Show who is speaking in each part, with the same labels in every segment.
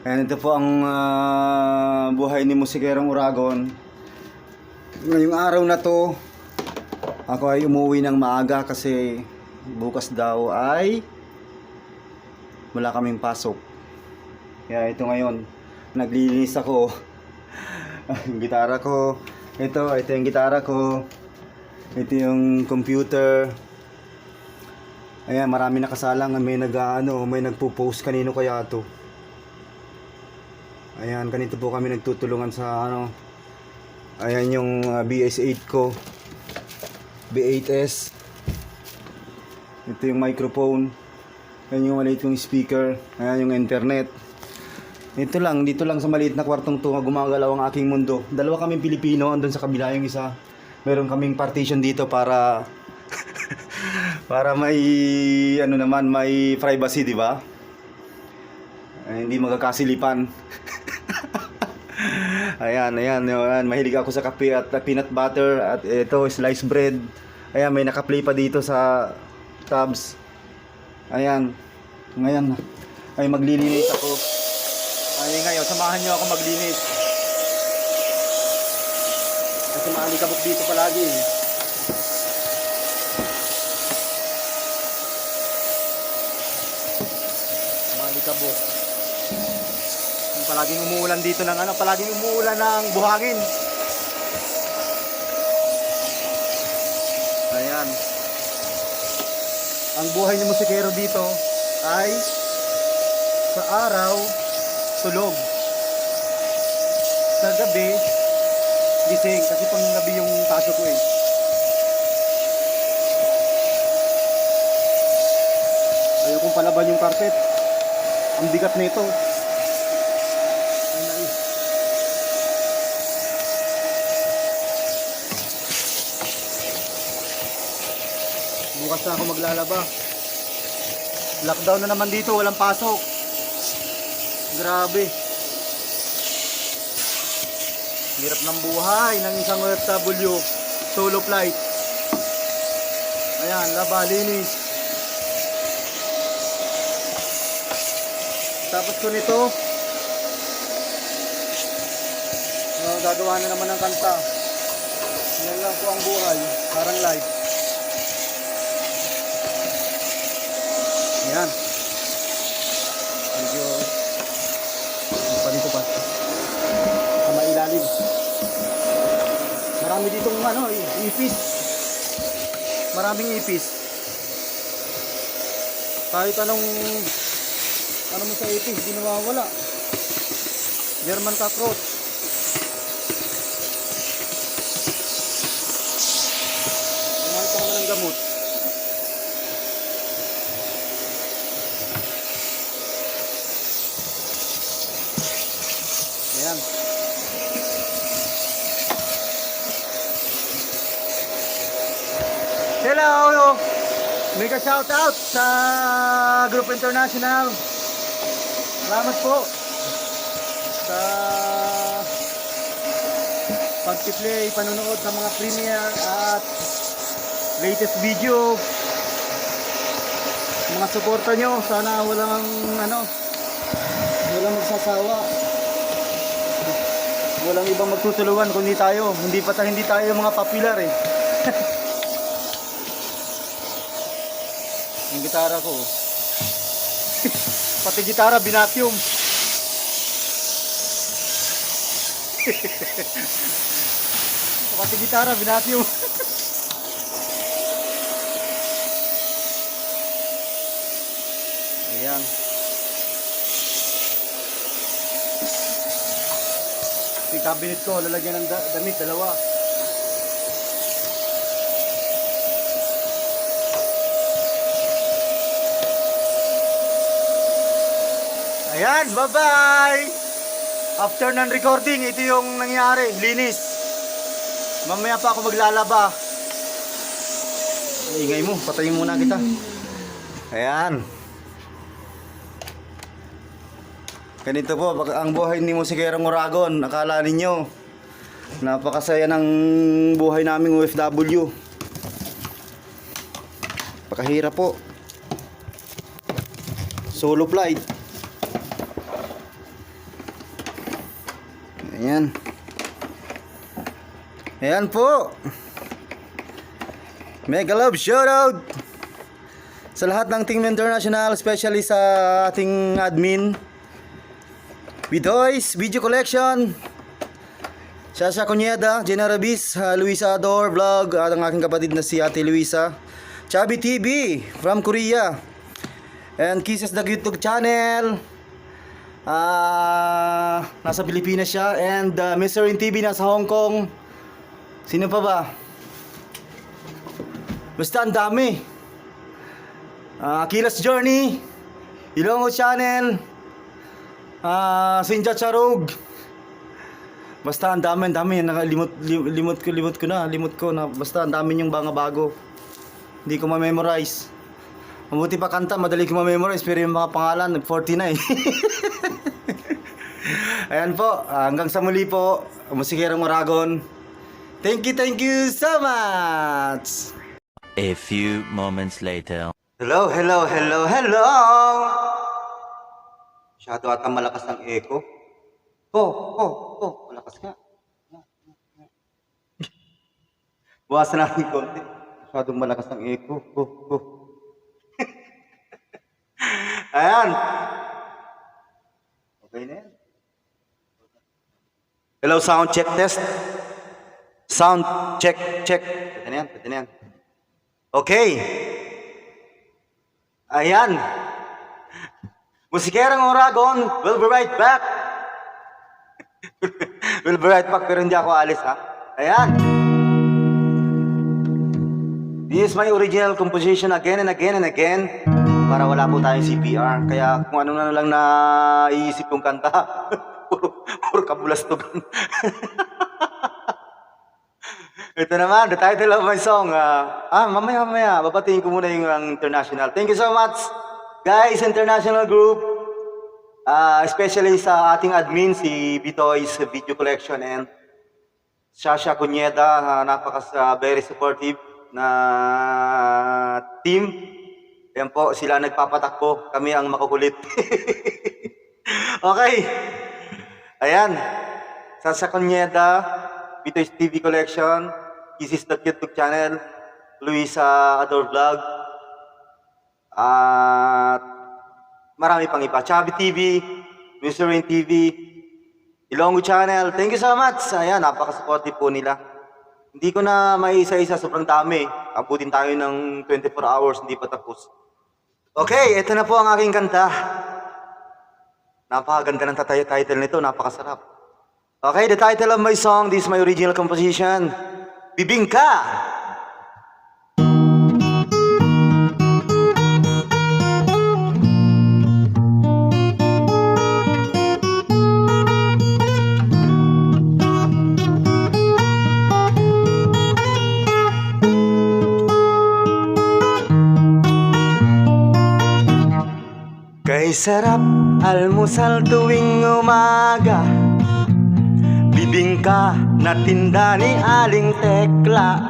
Speaker 1: Ayan, ito po ang buhay ni Musikerong Uragon. Ngayong araw na to, ako ay umuwi ng maaga kasi bukas daw ay wala kaming pasok. Kaya ito ngayon, naglilinis ako. Yung gitara ko, ito yung gitara ko. Ito yung computer. Ayan, marami nakasalang. May nagpo-post kanino kaya to. Ayan, ganito po kami nagtutulungan sa ayan yung BS8 ko, B8S. Ito yung microphone. Ayan yung maliit kong speaker. Ayan yung internet. Dito lang sa maliit na kwartong to gumagalaw ang aking mundo. Dalawa kaming Pilipino, andun sa kabila yung isa. Meron kaming partition dito para para may may privacy, di ba? Hindi magkakasilipan. Ayan, mahilig ako sa kape at peanut butter at ito sliced bread. Ayan, may naka-play pa dito sa tabs. Ayan. Ngayon ay maglilinis ako. Ay ngayon, samahan niyo ako maglinis. Kasi maalikabok dito palagi. Maalikabok. Palaging umuulan dito ng palaging umuulan ng buhangin. Ayan. Ang buhay ni musikero dito ay sa araw tulog. Sa gabi gising kasi pang gabi yung pasok ko eh. Ayaw kong palaban yung carpet. Ang bigat nito. Bukas na ako maglalaba. Lockdown na naman dito, walang pasok. Grabe. Hirap ng buhay ng isang OFW. Solo flight. Ayan, laba, linis. Tapos ko nito, gagawa na naman ng kanta. Yan lang po ang buhay, parang live. Ayan. Medyo panito pa. Sa mailalim. Marami ditong ipis. Maraming ipis. Kahit anong mo sa ipis, di nawawala. German cockroach. Mahal pa naman ng gamot. Ayan. Hello! Mega shout out sa Group International. Salamat po sa pag-play, panonood ng mga premiere at latest video. Mga suporta nyo, sana walang magsasawa. Walang ibang magtutulungan kundi tayo. Hindi tayo mga popular eh. Yung gitara ko. Pati gitara binacuum. Pati gitara binacuum. Ayan. Yung cabinet ko, lalagyan ng damit, dalawa. Ayan, bye-bye! After ng recording, ito yung nangyari, linis. Mamaya pa ako maglalaba. Ingay mo, patayin muna kita. Ayan. Ganito po ang buhay ni Musikerong Uragon. Akala ninyo napakasaya ng buhay naming OFW. Pakahirap po. Solo flight. Ayan. Ayan po. Mega love shoutout sa lahat ng Team International, especially sa ating admin Bidoys Video Collection, Sasha Cuneda, Jenna Rabis, Luisa Ador Vlog, at ang aking kapatid na si Ate Luisa, Chubby TV from Korea, and Kisses the YouTube channel, nasa Pilipinas siya, and Mr. In TV nasa Hong Kong. Sino pa ba? Basta ang dami. Kilas Journey, Ilonggo Channel, Sinja Charog. Basta ang dami. Limot ko na. Basta ang dami yung mga bago. Hindi ko ma-memorize. Mabuti pa kanta, madali ko ma-memorize, pero yung mga pangalan, 40 na eh. Ayan po, hanggang sa muli po, Musikerong Oragon. Thank you so much!
Speaker 2: A few moments later.
Speaker 1: Hello. Masyado ata malakas ang echo. Malakas nga. Buwasan natin konti. Masyadong malakas ang echo. Ayan. Okay na yan. Hello, sound check test. Sound check. Pwede na yan. Okay. Ayan. Musikerong Oragon, we'll be right back. Pero hindi ako alis, ha? Ayan. This is my original composition again and again. Para wala po tayong CPR. Kaya kung ano na lang na iisip kong kanta, puro kabulastugan. Ito naman, the title of my song. Mamaya. Babatiin ko muna yung international. Thank you so much, guys, international group. Especially sa ating admin, si Bitoys Video Collection and Sasha Cuneda. Very supportive na team. Yan po, sila nagpapatakbo. Kami ang makukulit. Okay. Ayan. Sasha Cuneda, Bitoys TV Collection, Kisses the YouTube channel, Luisa Ador Vlog, at marami pang iba. Chubby TV, Mr. In TV, Ilonggo Channel. Thank you so much. Ayan, napaka-supportive po nila. Hindi ko na maisa-isa, sobrang dami. Abutin tayo ng 24 hours, hindi pa tapos. Okay, ito na po ang aking kanta. Napakaganda ng title nito, napakasarap. Okay, the title of my song, this is my original composition, Bibingka. Kay sarap almusal tuwing umaga, bibingka na tinda ni Aling Tekla.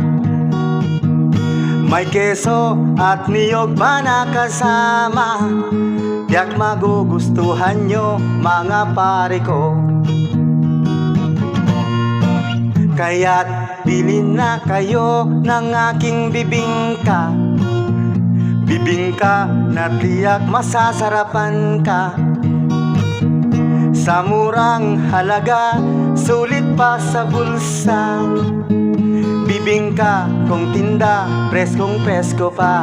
Speaker 1: May keso at niyog ba na kasama? Tiyak magugustuhan nyo mga pare ko. Kaya't bilhin na kayo ng aking bibingka. Bibingka na tiyak masasarapan ka. Sa murang halaga, sulit pa sa bulsa. Bibingka kung tinda, preskong presko pa.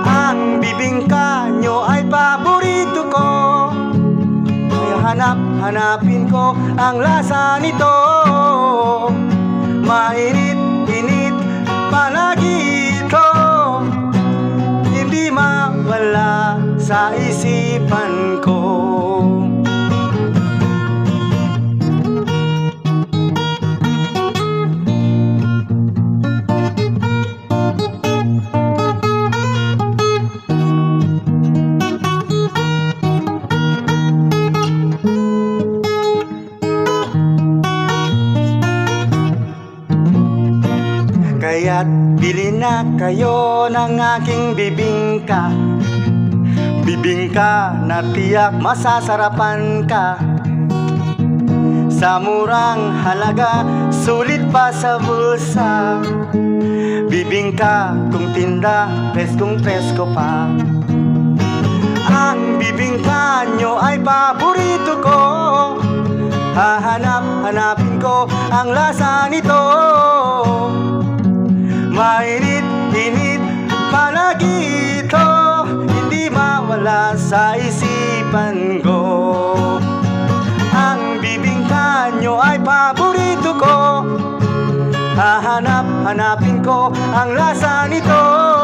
Speaker 1: Ang bibingka nyo ay paborito ko, kaya hanapin ko ang lasa nito. Mainit-init palagi ito, hindi mawala sa isipan ko. Kaya't bili na kayo ng aking bibingka. Bibingka na tiyak masasarapan ka. Sa murang halaga, sulit pa sa bulsa. Bibingka kung tinda, preskong presko pa. Ang bibingka nyo ay paborito ko. Hanapin ko ang lasa nito. Mainit-init palagi ito, hindi mawala sa isipan ko. Ang bibingka nyo ay paborito ko. Hanapin ko ang lasa nito.